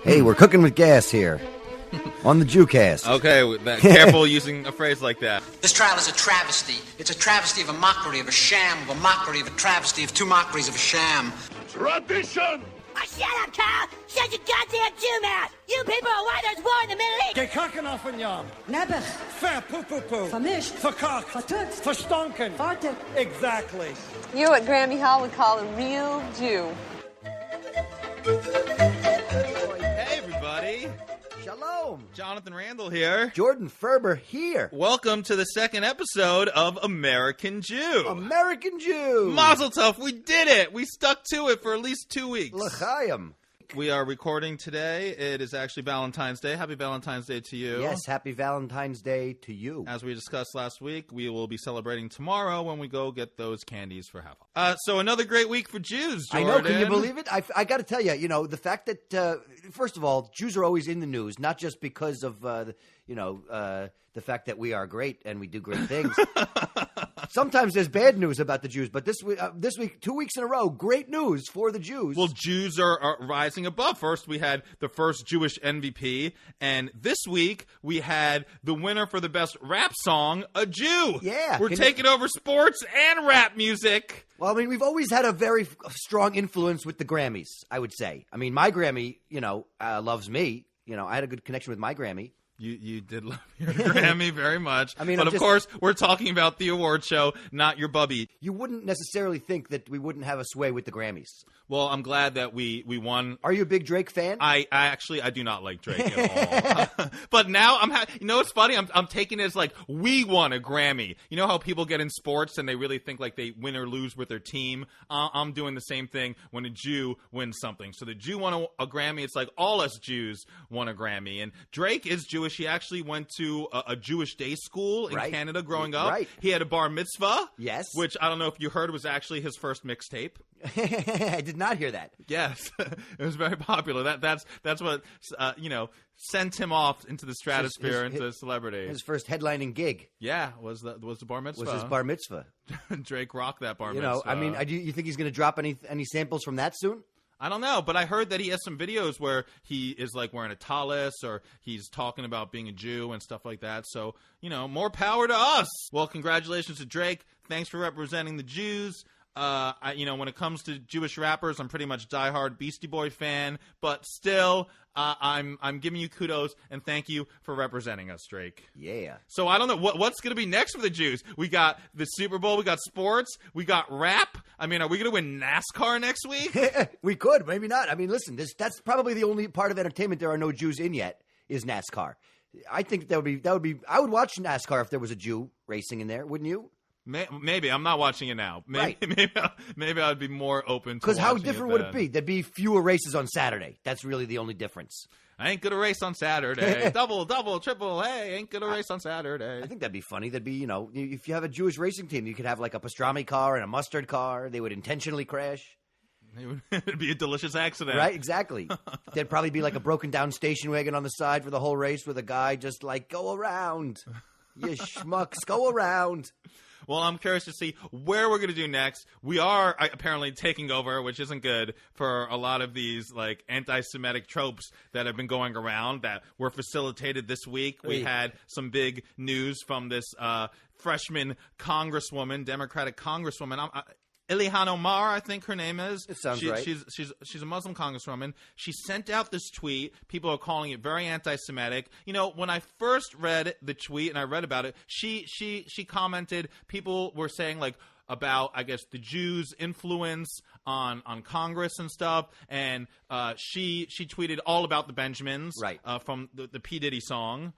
Hey, we're cooking with gas here on the Jewcast. Okay, careful using a phrase like that. This trial is a travesty. It's a travesty of a mockery, of a sham, of a mockery, of a travesty, of two mockeries, of a sham. Tradition! Oh, shut up, Carl! Shut your goddamn Jew mouth! You people are why there's war in the Middle East! Gekakken af een jam. Nebbig. Verpoepoepoe. Vermischt. Verkakt. Vertut. Verstonken. Fartig. Exactly. You're what Grammy Hall would call a real Jew. Hey, everybody. Shalom. Jonathan Randall here. Jordan Ferber here. Welcome to the second episode of American Jew. American Jew. Mazel tov, we did it. We stuck to it for at least 2 weeks. L'chaim. We are recording today. It is actually Valentine's Day. Happy Valentine's Day to you. Yes, happy Valentine's Day to you. As we discussed last week, we will be celebrating tomorrow when we go get those candies for half. So another great week for Jews, Jordan. I know, can you believe it? I got to tell you, the fact that, first of all, Jews are always in the news, not just because of, the fact that we are great and we do great things. Sometimes there's bad news about the Jews, but this week, 2 weeks in a row, great news for the Jews. Well, Jews are rising above. First, we had the first Jewish MVP, and this week we had the winner for the best rap song, a Jew. Yeah. We're taking over sports and rap music. Well, I mean, we've always had a very strong influence with the Grammys, I would say. I mean, my Grammy, loves me. I had a good connection with my Grammy. You did love your Grammy very much. I mean, but of course, we're talking about the award show, not your bubby. You wouldn't necessarily think that we wouldn't have a sway with the Grammys. Well, I'm glad that we won. Are you a big Drake fan? I do not like Drake at all. But now what's funny? I'm taking it as like we won a Grammy. You know how people get in sports and they really think like they win or lose with their team? I'm doing the same thing when a Jew wins something. So the Jew won a Grammy. It's like all us Jews won a Grammy. And Drake is Jewish. He actually went to a Jewish day school in Canada growing up. Right. He had a bar mitzvah. Yes. Which I don't know if you heard was actually his first mixtape. I did not hear that. Yes, it was very popular. That's what sent him off into the stratosphere, into celebrity. His first headlining gig. Yeah, was the bar mitzvah. Was his bar mitzvah. Drake rocked that bar mitzvah. I mean, you think he's going to drop any samples from that soon? I don't know, but I heard that he has some videos where he is like wearing a tallis or he's talking about being a Jew and stuff like that. So, more power to us. Well, congratulations to Drake. Thanks for representing the Jews. When it comes to Jewish rappers, I'm pretty much diehard Beastie Boy fan, but still, I'm giving you kudos and thank you for representing us, Drake. Yeah. So I don't know what's going to be next for the Jews. We got the Super Bowl, we got sports, we got rap. I mean, are we going to win NASCAR next week? We could, maybe not. I mean, listen, that's probably the only part of entertainment there are no Jews in yet is NASCAR. I think that would be. I would watch NASCAR if there was a Jew racing in there, wouldn't you? Maybe. I'm not watching it now. Maybe I would be more open to because how different would it be? There'd be fewer races on Saturday. That's really the only difference. I ain't gonna race on Saturday. double, triple. Hey, ain't gonna race on Saturday. I think that'd be funny. That'd be, if you have a Jewish racing team, you could have like a pastrami car and a mustard car. They would intentionally crash. It'd be a delicious accident. Right, exactly. There'd probably be like a broken down station wagon on the side for the whole race with a guy just like, go around. You schmucks, go around. Well, I'm curious to see where we're going to do next. We are apparently taking over, which isn't good for a lot of these like anti-Semitic tropes that have been going around that were facilitated this week. We had some big news from this freshman congresswoman, Democratic congresswoman. Ilhan Omar, I think her name is. It sounds right. She's a Muslim congresswoman. She sent out this tweet. People are calling it very anti-Semitic. When I first read the tweet and I read about it, she commented. People were saying like about, I guess, the Jews' influence on Congress and stuff. And she tweeted all about the Benjamins, right, from the P. Diddy song.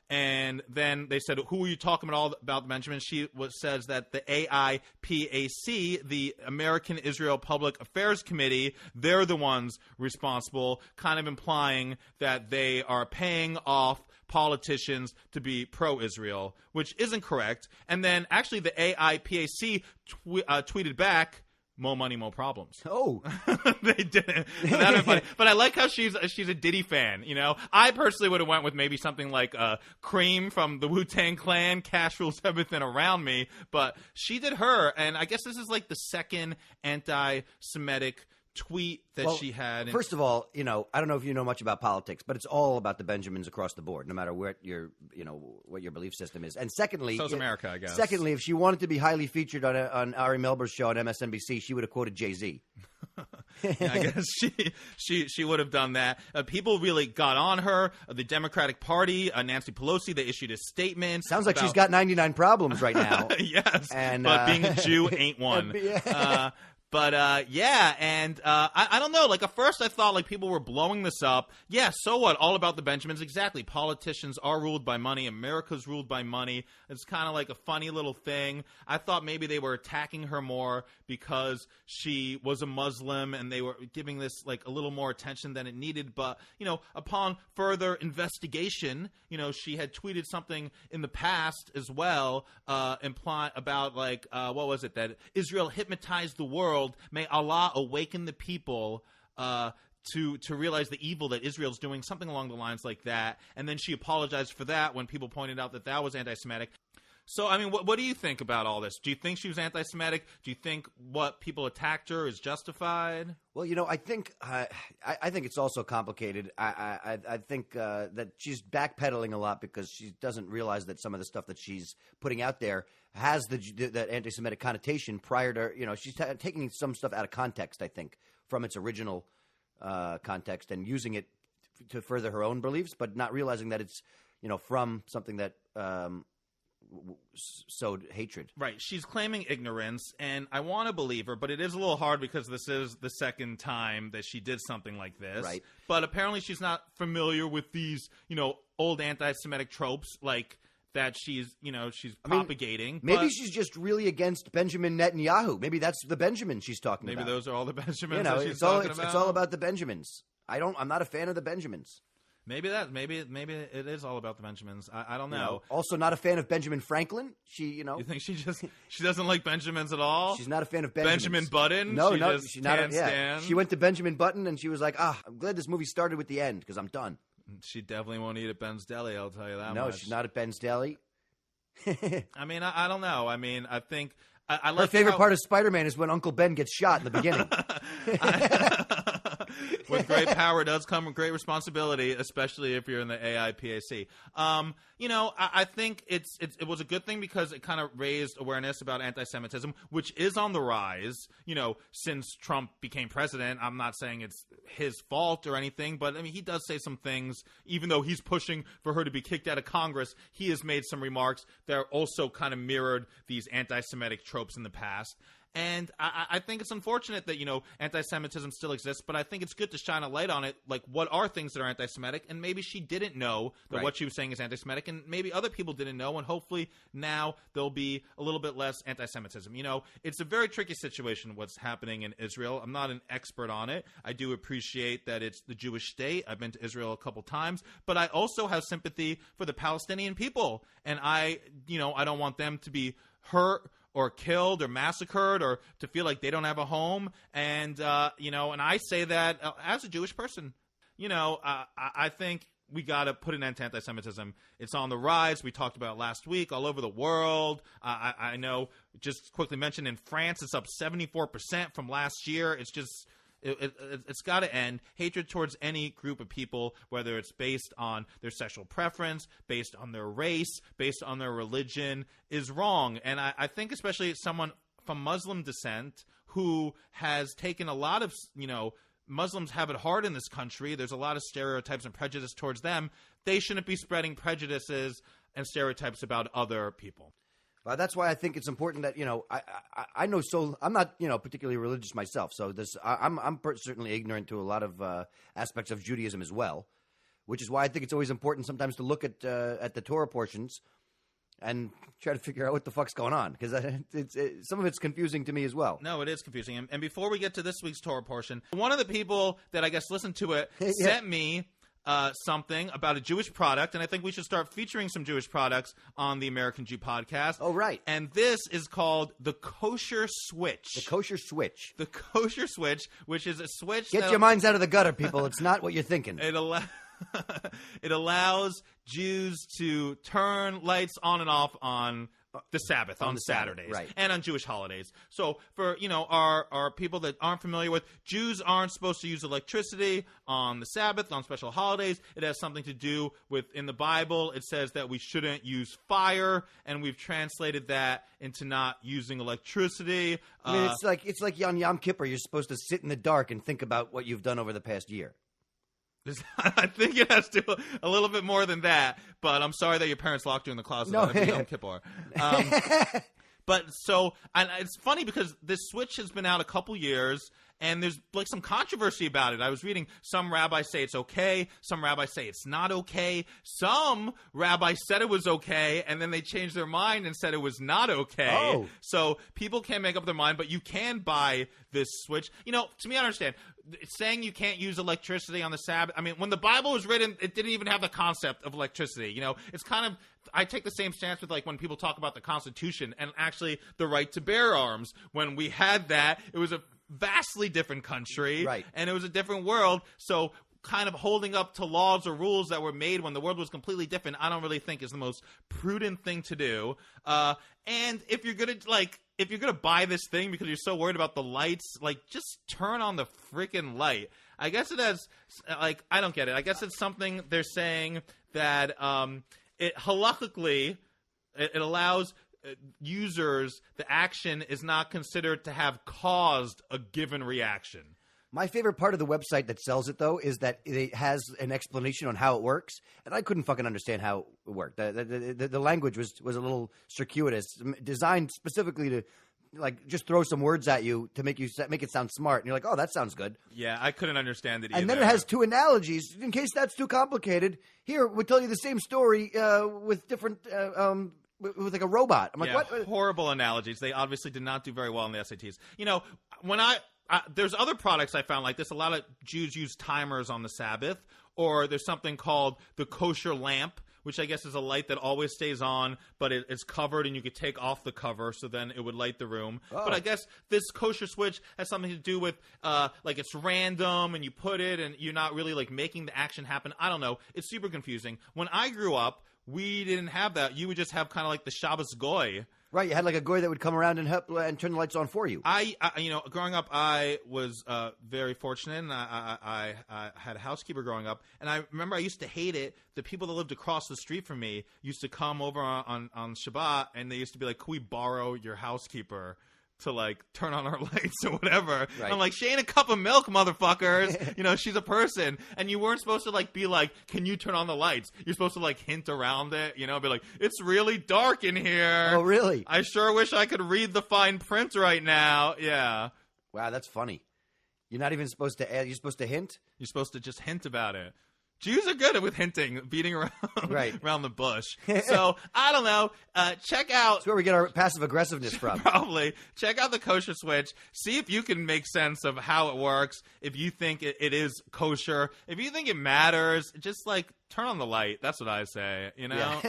And then they said, who are you talking about the Benjamins? She says that the AIPAC, the American Israel Public Affairs Committee, they're the ones responsible, kind of implying that they are paying off politicians to be pro-Israel, which isn't correct. And then actually the AIPAC tweeted back, more money, more problems. Oh. They didn't. That'd be funny. But I like how she's a Diddy fan, I personally would have went with maybe something like Cream from the Wu-Tang Clan, Cash Rules Everything Around Me. But she did her, and I guess this is like the second anti-Semitic tweet that Well, she had. And first of all, I don't know if you know much about politics, but it's all about the Benjamins across the board, no matter what your belief system is. And secondly, So's America, I guess. Secondly, if she wanted to be highly featured on Ari Melber's show on MSNBC, she would have quoted Jay-Z. I guess she would have done that. People really got on her. The Democratic Party, Nancy Pelosi, they issued a statement. Sounds like she's got 99 problems right now. Yes, and, but being a Jew ain't one. I don't know. Like, at first I thought, like, people were blowing this up. Yeah, so what? All about the Benjamins. Exactly. Politicians are ruled by money. America's ruled by money. It's kind of like a funny little thing. I thought maybe they were attacking her more because she was a Muslim and they were giving this, like, a little more attention than it needed. But, upon further investigation, she had tweeted something in the past as well, implying about, like, what was it? That Israel hypnotized the world. May Allah awaken the people to realize the evil that Israel's doing, something along the lines like that. And then she apologized for that when people pointed out that was anti-Semitic. So, I mean, what do you think about all this? Do you think she was anti-Semitic? Do you think what people attacked her is justified? Well, I think I think it's also complicated. I think that she's backpedaling a lot because she doesn't realize that some of the stuff that she's putting out there has that anti-Semitic connotation prior to, she's taking some stuff out of context, I think, from its original context and using it to further her own beliefs, but not realizing that it's, from something that sowed hatred. Right. She's claiming ignorance, and I want to believe her, but it is a little hard because this is the second time that she did something like this. Right. But apparently she's not familiar with these, old anti-Semitic tropes like that she's propagating. Maybe she's just really against Benjamin Netanyahu. Maybe that's the Benjamin she's talking about. Maybe those are all the Benjamins that she's talking about. It's all about the Benjamins. I'm not a fan of the Benjamins. Maybe it is all about the Benjamins. I don't know. Also, not a fan of Benjamin Franklin. You think she doesn't like Benjamins at all? She's not a fan of Benjamins. Benjamin Button? She's not. She went to Benjamin Button and she was like, I'm glad this movie started with the end because I'm done. She definitely won't eat at Ben's Deli. I'll tell you that. No, much. she's not at Ben's Deli. I mean, I don't know. I mean, I think I like her favorite part of Spider-Man is when Uncle Ben gets shot in the beginning. With great power does come great responsibility, especially if you're in the AIPAC. I think it was a good thing because it kind of raised awareness about anti-Semitism, which is on the rise, since Trump became president. I'm not saying it's his fault or anything, but I mean, he does say some things, even though he's pushing for her to be kicked out of Congress. He has made some remarks that also kind of mirrored these anti-Semitic tropes in the past. And I think it's unfortunate that, anti-Semitism still exists, but I think it's good to shine a light on it. Like, what are things that are anti-Semitic? And maybe she didn't know that what she was saying is anti-Semitic, and maybe other people didn't know, and hopefully now there'll be a little bit less anti-Semitism. It's a very tricky situation what's happening in Israel. I'm not an expert on it. I do appreciate that it's the Jewish state. I've been to Israel a couple times, but I also have sympathy for the Palestinian people, and I don't want them to be hurt or killed or massacred or to feel like they don't have a home. And, and I say that as a Jewish person, I think we got to put an end to anti-Semitism. It's on the rise. We talked about it last week all over the world. I know, just quickly mentioned, in France, it's up 74% from last year. It's just... It's got to end. Hatred towards any group of people, whether it's based on their sexual preference, based on their race, based on their religion, is wrong. And I think especially someone from Muslim descent who has taken a lot of, Muslims have it hard in this country. There's a lot of stereotypes and prejudice towards them. They shouldn't be spreading prejudices and stereotypes about other people. That's why I think it's important that I know. So I'm not particularly religious myself. So I'm certainly ignorant to a lot of aspects of Judaism as well, which is why I think it's always important sometimes to look at the Torah portions and try to figure out what the fuck's going on, because some of it's confusing to me as well. No, it is confusing. And before we get to this week's Torah portion, one of the people that I guess listened to it sent me something about a Jewish product, and I think we should start featuring some Jewish products on the American Jew podcast. Oh, right. And this is called the Kosher Switch. The Kosher Switch. The Kosher Switch, which is a switch. Get your minds out of the gutter, people. It's not what you're thinking. It allows Jews to turn lights on and off on the Sabbath on the Sabbath, Saturdays, right. and on Jewish holidays. So for, our people that aren't familiar with, Jews aren't supposed to use electricity on the Sabbath, on special holidays. It has something to do with, in the Bible, it says that we shouldn't use fire, and we've translated that into not using electricity. I mean, it's like on Yom Kippur, you're supposed to sit in the dark and think about what you've done over the past year. I think it has to a little bit more than that, but I'm sorry that your parents locked you in the closet on Yom Kippur. But so, and it's funny because this switch has been out a couple years, and there's like some controversy about it. I was reading some rabbis say it's okay, some rabbis say it's not okay, some rabbis said it was okay, and then they changed their mind and said it was not okay. Oh. So people can't make up their mind, but you can buy this switch. To me, I understand. It's saying you can't use electricity on the Sabbath. I mean, when the Bible was written, it didn't even have the concept of electricity. It's kind of, I take the same stance with like when people talk about the Constitution and actually the right to bear arms. When we had that, it was a vastly different country, right, and it was a different world. So kind of holding up to laws or rules that were made when the world was completely different, I don't really think is the most prudent thing to do. And if you're gonna buy this thing because you're so worried about the lights, just turn on the freaking light. I guess it has, I don't get it. I guess it's something they're saying that it halakhically it allows users, the action is not considered to have caused a given reaction. My favorite part of the website that sells it, though, is that it has an explanation on how it works, and I couldn't fucking understand how it worked. The language was a little circuitous, designed specifically to just throw some words at you to make it sound smart, and you're like, oh, that sounds good. Yeah, I couldn't understand it either. And then it has two analogies. In case that's too complicated, here, we'll tell you the same story with different with like a robot. I'm like, what? Horrible analogies. They obviously did not do very well in the SATs. When there's other products I found like this. A lot of Jews use timers on the Sabbath, or there's something called the kosher lamp, which I guess is a light that always stays on, but it's covered and you could take off the cover, so then it would light the room. Oh. But I guess this kosher switch has something to do with it's random and you put it and you're not really making the action happen. I don't know. It's super confusing. When I grew up, we didn't have that. You would just have kind of like the Shabbos goy. Right, you had like a goy that would come around and help and turn the lights on for you. I growing up, I was very fortunate, and I had a housekeeper growing up, and I remember I used to hate it. The people that lived across the street from me used to come over on Shabbat, and they used to be like, "Can we borrow your housekeeper to turn on our lights or whatever?" Right. I'm like, "She ain't a cup of milk, motherfuckers." She's a person, and you weren't supposed to be like, "Can you turn on the lights?" You're supposed to hint around it, be like, "It's really dark in here." Oh, really? I sure wish I could read the fine print right now. Yeah. Wow, that's funny. You're not even supposed to add. You're supposed to hint. You're supposed to just hint about it. Jews are good with hinting, beating around around the bush. So, I don't know. Check out... That's where we get our passive aggressiveness from. Probably. Check out the kosher switch. See if you can make sense of how it works. If you think it is kosher. If you think it matters, just turn on the light. That's what I say. Yeah.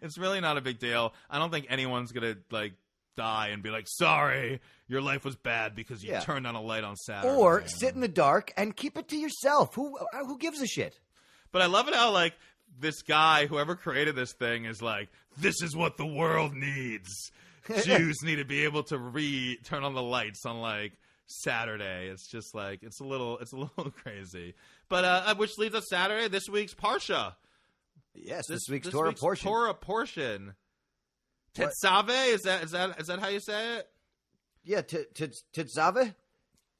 It's really not a big deal. I don't think anyone's going to die and be like, "Sorry, your life was bad because you turned on a light on Saturday." Or sit in the dark and keep it to yourself. Who gives a shit? But I love it how this guy, whoever created this thing, is like, "This is what the world needs. Jews need to be able to turn on the lights on Saturday." It's just it's a little crazy. But which leads us Saturday, this week's Parsha. Yes, this week's Torah portion. Torah portion. Tetzaveh, is that how you say it? Yeah, Tetzaveh?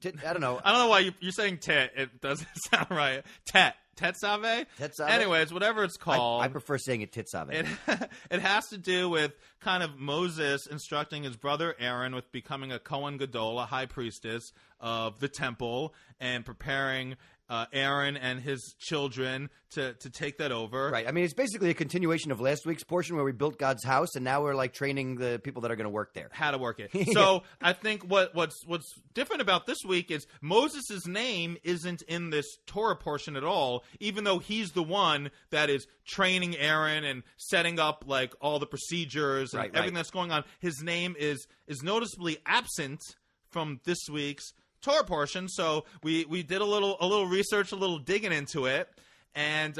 I don't know. I don't know why you're saying tet. It doesn't sound right. Tetzaveh? Tetzaveh? Anyways, whatever it's called. I prefer saying it Tetzaveh. It has to do with kind of Moses instructing his brother Aaron with becoming a Kohen Gadol, a high priestess of the temple, and preparing Aaron and his children to take that over. Right. I mean, it's basically a continuation of last week's portion where we built God's house, and now we're training the people that are going to work there. How to work it. So I think what's different about this week is Moses' name isn't in this Torah portion at all, even though he's the one that is training Aaron and setting up all the procedures and everything that's going on. His name is noticeably absent from this week's Torah portion. So we did a little research, a little digging into it, and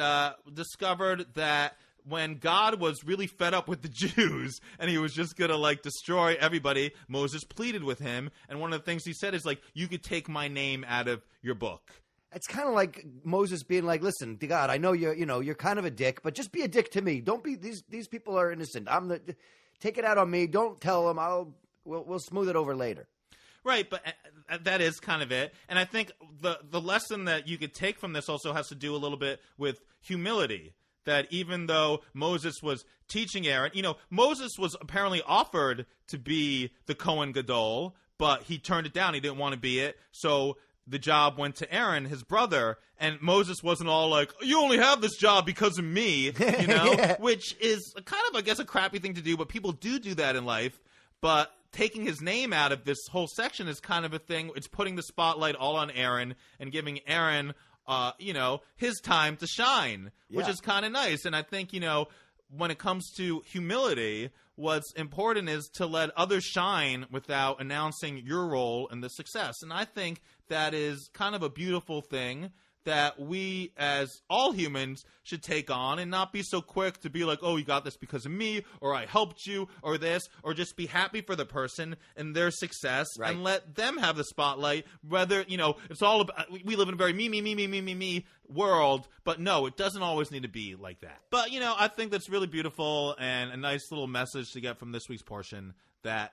discovered that when God was really fed up with the Jews and he was just going to destroy everybody, Moses pleaded with him. And one of the things he said is you could take my name out of your book. It's kind of like Moses being like, listen, God, I know you're kind of a dick, but just be a dick to me. Don't be, these people are innocent. Take it out on me. Don't tell them. We'll smooth it over later. Right, but that is kind of it. And I think the lesson that you could take from this also has to do a little bit with humility. That even though Moses was teaching Aaron, Moses was apparently offered to be the Kohen Gadol, but he turned it down. He didn't want to be it. So the job went to Aaron, his brother, and Moses wasn't all like, you only have this job because of me, Yeah. Which is kind of, I guess, a crappy thing to do, but people do that in life. But taking his name out of this whole section is kind of a thing. It's putting the spotlight all on Aaron and giving Aaron his time to shine, which is kind of nice. And I think, when it comes to humility, what's important is to let others shine without announcing your role in the success. And I think that is kind of a beautiful thing that we, as all humans, should take on and not be so quick to be like, oh, you got this because of me, or I helped you, or this, or just be happy for the person and their success and let them have the spotlight. Whether, it's all about, we live in a very me world, but no, it doesn't always need to be like that. But, I think that's really beautiful and a nice little message to get from this week's portion that,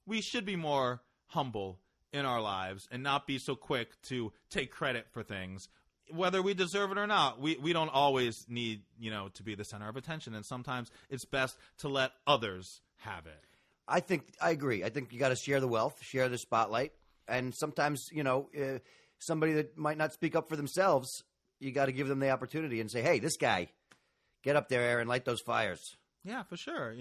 we should be more humble in our lives and not be so quick to take credit for things, whether we deserve it or not. We don't always need, to be the center of attention. And sometimes it's best to let others have it. I agree. I think you got to share the wealth, share the spotlight. And sometimes, somebody that might not speak up for themselves, you got to give them the opportunity and say, hey, this guy, get up there, Aaron, light those fires. Yeah, for sure.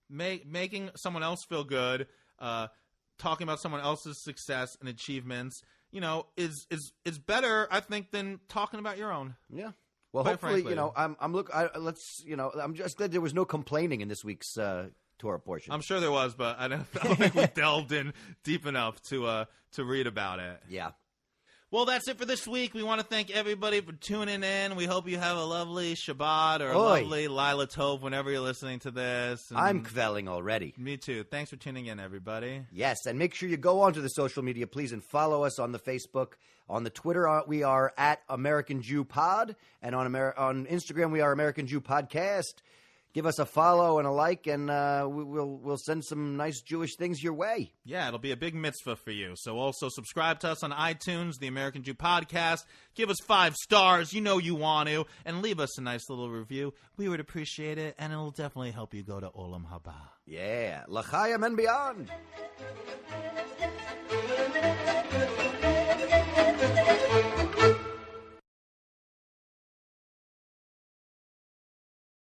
Making someone else feel good, talking about someone else's success and achievements, is better, I think, than talking about your own. Yeah. Well, Quite hopefully, frankly. I'm just glad there was no complaining in this week's Torah portion. I'm sure there was, but I don't think we delved in deep enough to read about it. Yeah. Well, that's it for this week. We want to thank everybody for tuning in. We hope you have a lovely Shabbat or a lovely Lila Tov whenever you're listening to this. And I'm kvelling already. Me too. Thanks for tuning in, everybody. Yes, and make sure you go onto the social media, please, and follow us on the Facebook. On the Twitter, we are at American Jew Pod, and on Instagram, we are American Jew Podcast. Give us a follow and a like, and we'll send some nice Jewish things your way. Yeah, it'll be a big mitzvah for you. So also subscribe to us on iTunes, the American Jew Podcast. Give us 5 stars. You want to. And leave us a nice little review. We would appreciate it, and it'll definitely help you go to Olam Haba. Yeah. L'chaim and beyond.